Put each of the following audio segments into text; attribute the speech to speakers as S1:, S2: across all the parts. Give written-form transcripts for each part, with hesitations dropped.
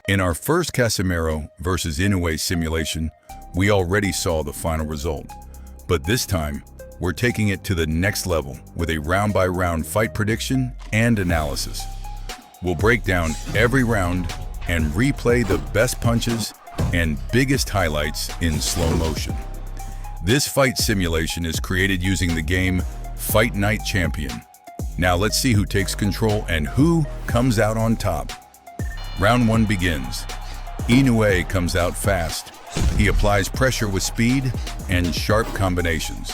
S1: In our first Casimero versus Inoue simulation, we already saw the final result. But this time, we're taking it to the next level with a round-by-round fight prediction and analysis. We'll break down every round and replay the best punches and biggest highlights in slow motion. This fight simulation is created using the game Fight Night Champion. Now let's see who takes control and who comes out on top. Round 1 begins. Inoue comes out fast. He applies pressure with speed and sharp combinations.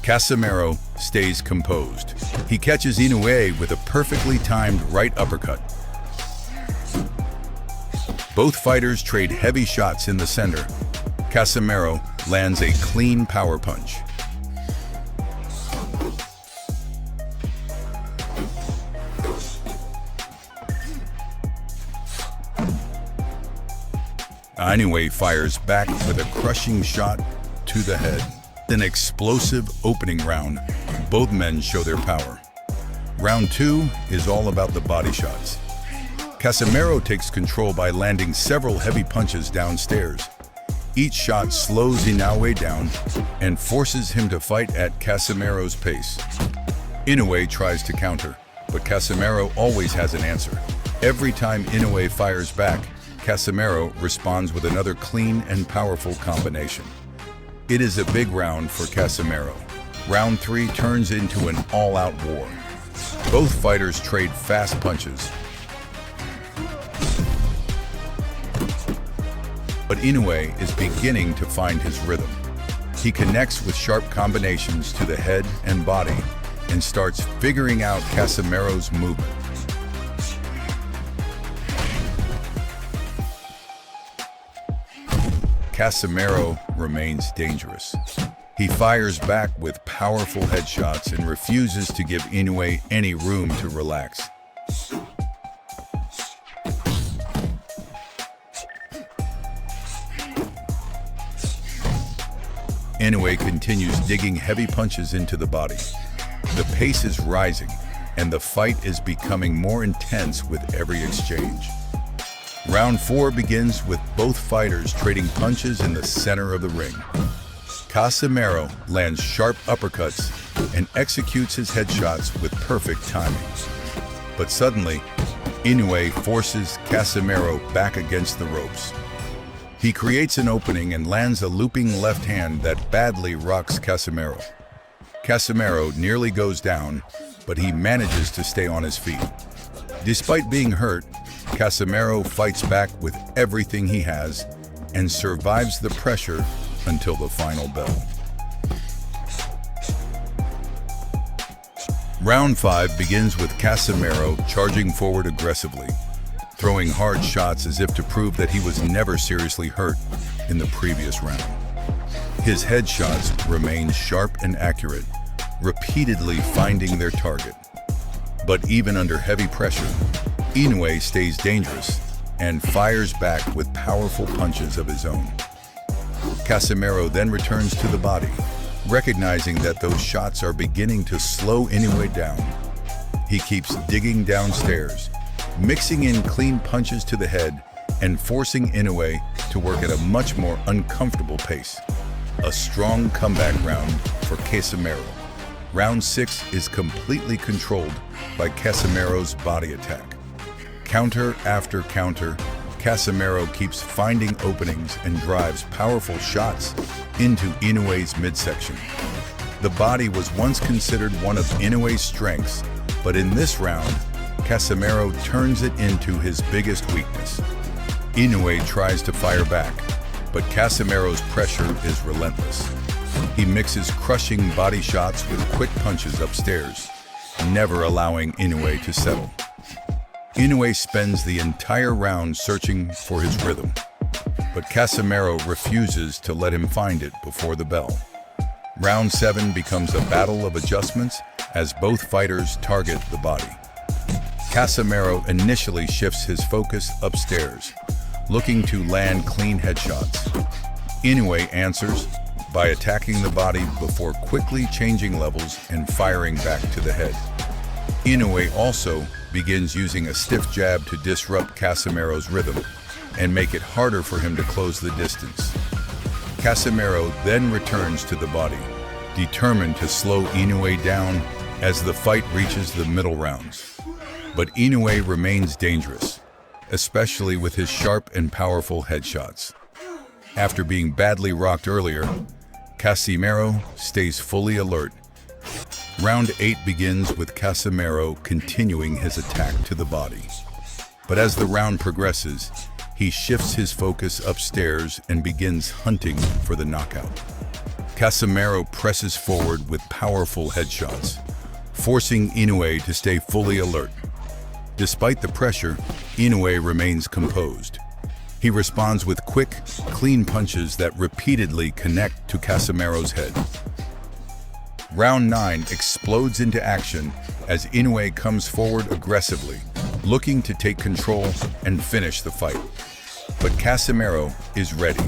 S1: Casimero stays composed. He catches Inoue with a perfectly timed right uppercut. Both fighters trade heavy shots in the center. Casimero lands a clean power punch. Inoue fires back with a crushing shot to the head. An explosive opening round. Both men show their power. Round 2 is all about the body shots. Casimero takes control by landing several heavy punches downstairs. Each shot slows Inoue down and forces him to fight at Casimero's pace. Inoue tries to counter, but Casimero always has an answer. Every time Inoue fires back, Casimero responds with another clean and powerful combination. It is a big round for Casimero. Round 3 turns into an all-out war. Both fighters trade fast punches. But Inoue is beginning to find his rhythm. He connects with sharp combinations to the head and body and starts figuring out Casimero's movement. Casimero remains dangerous. He fires back with powerful headshots and refuses to give Inoue any room to relax. Inoue continues digging heavy punches into the body. The pace is rising, and the fight is becoming more intense with every exchange. Round 4 begins with both fighters trading punches in the center of the ring. Casimero lands sharp uppercuts and executes his headshots with perfect timing. But suddenly, Inoue forces Casimero back against the ropes. He creates an opening and lands a looping left hand that badly rocks Casimero. Casimero nearly goes down, but he manages to stay on his feet. Despite being hurt, Casimero fights back with everything he has and survives the pressure until the final bell. Round 5 begins with Casimero charging forward aggressively, throwing hard shots as if to prove that he was never seriously hurt in the previous round. His headshots remain sharp and accurate, repeatedly finding their target. But even under heavy pressure, Inoue stays dangerous and fires back with powerful punches of his own. Casimero then returns to the body, recognizing that those shots are beginning to slow Inoue down. He keeps digging downstairs, mixing in clean punches to the head and forcing Inoue to work at a much more uncomfortable pace. A strong comeback round for Casimero. Round 6 is completely controlled by Casimero's body attack. Counter after counter, Casimero keeps finding openings and drives powerful shots into Inoue's midsection. The body was once considered one of Inoue's strengths, but in this round, Casimero turns it into his biggest weakness. Inoue tries to fire back, but Casimero's pressure is relentless. He mixes crushing body shots with quick punches upstairs, never allowing Inoue to settle. Inoue spends the entire round searching for his rhythm, but Casimero refuses to let him find it before the bell. Round 7 becomes a battle of adjustments as both fighters target the body. Casimero initially shifts his focus upstairs, looking to land clean headshots. Inoue answers by attacking the body before quickly changing levels and firing back to the head. Inoue also begins using a stiff jab to disrupt Casimero's rhythm, and make it harder for him to close the distance. Casimero then returns to the body, determined to slow Inoue down as the fight reaches the middle rounds. But Inoue remains dangerous, especially with his sharp and powerful headshots. After being badly rocked earlier, Casimero stays fully alert. Round 8 begins with Casimero continuing his attack to the body. But as the round progresses, he shifts his focus upstairs and begins hunting for the knockout. Casimero presses forward with powerful headshots, forcing Inoue to stay fully alert. Despite the pressure, Inoue remains composed. He responds with quick, clean punches that repeatedly connect to Casimero's head. Round 9 explodes into action as Inoue comes forward aggressively, looking to take control and finish the fight. But Casimero is ready.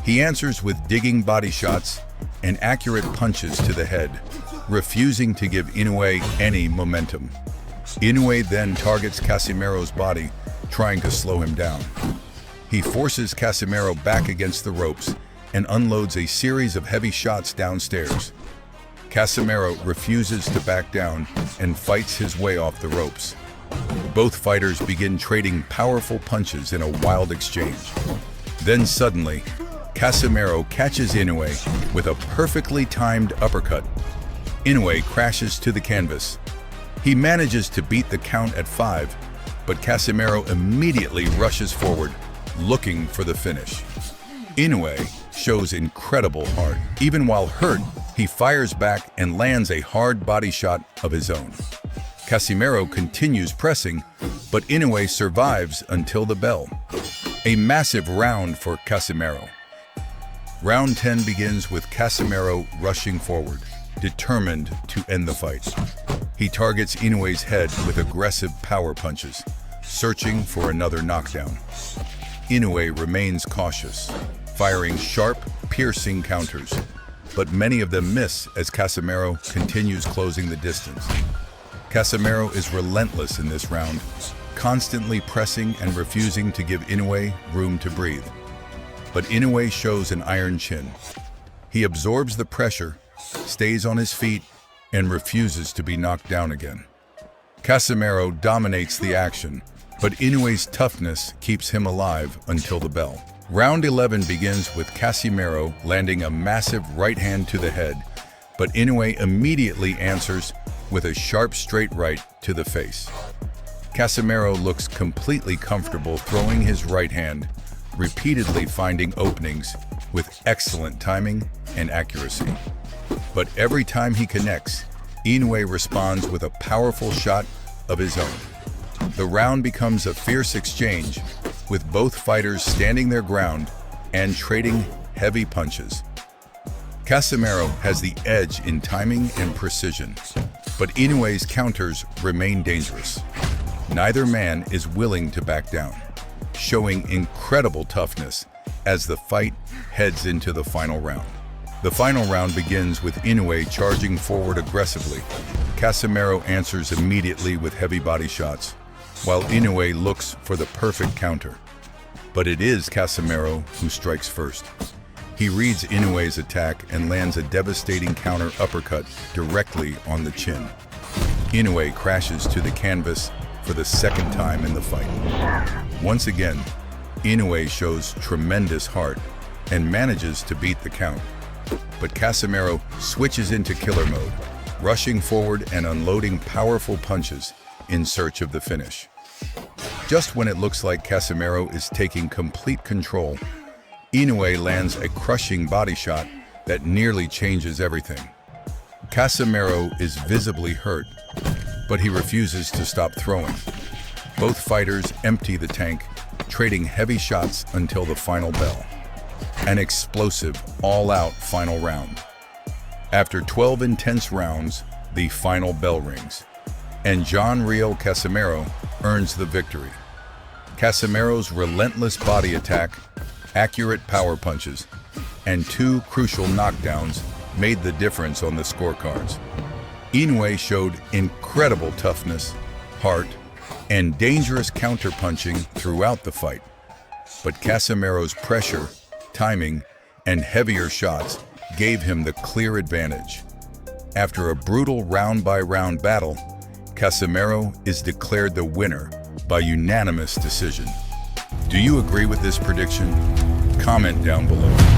S1: He answers with digging body shots and accurate punches to the head, refusing to give Inoue any momentum. Inoue then targets Casimero's body, trying to slow him down. He forces Casimero back against the ropes and unloads a series of heavy shots downstairs. Casimero refuses to back down and fights his way off the ropes. Both fighters begin trading powerful punches in a wild exchange. Then suddenly, Casimero catches Inoue with a perfectly timed uppercut. Inoue crashes to the canvas. He manages to beat the count at 5, but Casimero immediately rushes forward, looking for the finish. Inoue shows incredible heart. Even while hurt, he fires back and lands a hard body shot of his own. Casimero continues pressing, but Inoue survives until the bell. A massive round for Casimero. Round 10 begins with Casimero rushing forward, determined to end the fight. He targets Inoue's head with aggressive power punches, searching for another knockdown. Inoue remains cautious, firing sharp, piercing counters, but many of them miss as Casimero continues closing the distance. Casimero is relentless in this round, constantly pressing and refusing to give Inoue room to breathe. But Inoue shows an iron chin. He absorbs the pressure, stays on his feet, and refuses to be knocked down again. Casimero dominates the action, but Inoue's toughness keeps him alive until the bell. Round 11 begins with Casimero landing a massive right hand to the head, but Inoue immediately answers with a sharp straight right to the face. Casimero looks completely comfortable throwing his right hand, repeatedly finding openings with excellent timing and accuracy. But every time he connects, Inoue responds with a powerful shot of his own. The round becomes a fierce exchange, with both fighters standing their ground and trading heavy punches. Casimero has the edge in timing and precision, but Inoue's counters remain dangerous. Neither man is willing to back down, showing incredible toughness as the fight heads into the final round. The final round begins with Inoue charging forward aggressively. Casimero answers immediately with heavy body shots, while Inoue looks for the perfect counter. But it is Casimero who strikes first. He reads Inoue's attack and lands a devastating counter uppercut directly on the chin. Inoue crashes to the canvas for the second time in the fight. Once again, Inoue shows tremendous heart and manages to beat the count. But Casimero switches into killer mode, rushing forward and unloading powerful punches in search of the finish. Just when it looks like Casimero is taking complete control, Inoue lands a crushing body shot that nearly changes everything. Casimero is visibly hurt, but he refuses to stop throwing. Both fighters empty the tank, trading heavy shots until the final bell. An explosive, all-out final round. After 12 intense rounds, the final bell rings, and Riel Casimero earns the victory. Casimero's relentless body attack, accurate power punches, and 2 crucial knockdowns made the difference on the scorecards. Inoue showed incredible toughness, heart, and dangerous counterpunching throughout the fight. but Casamero's pressure, timing, and heavier shots gave him the clear advantage. After a brutal round-by-round battle, Casimero is declared the winner by unanimous decision. Do you agree with this prediction? Comment down below.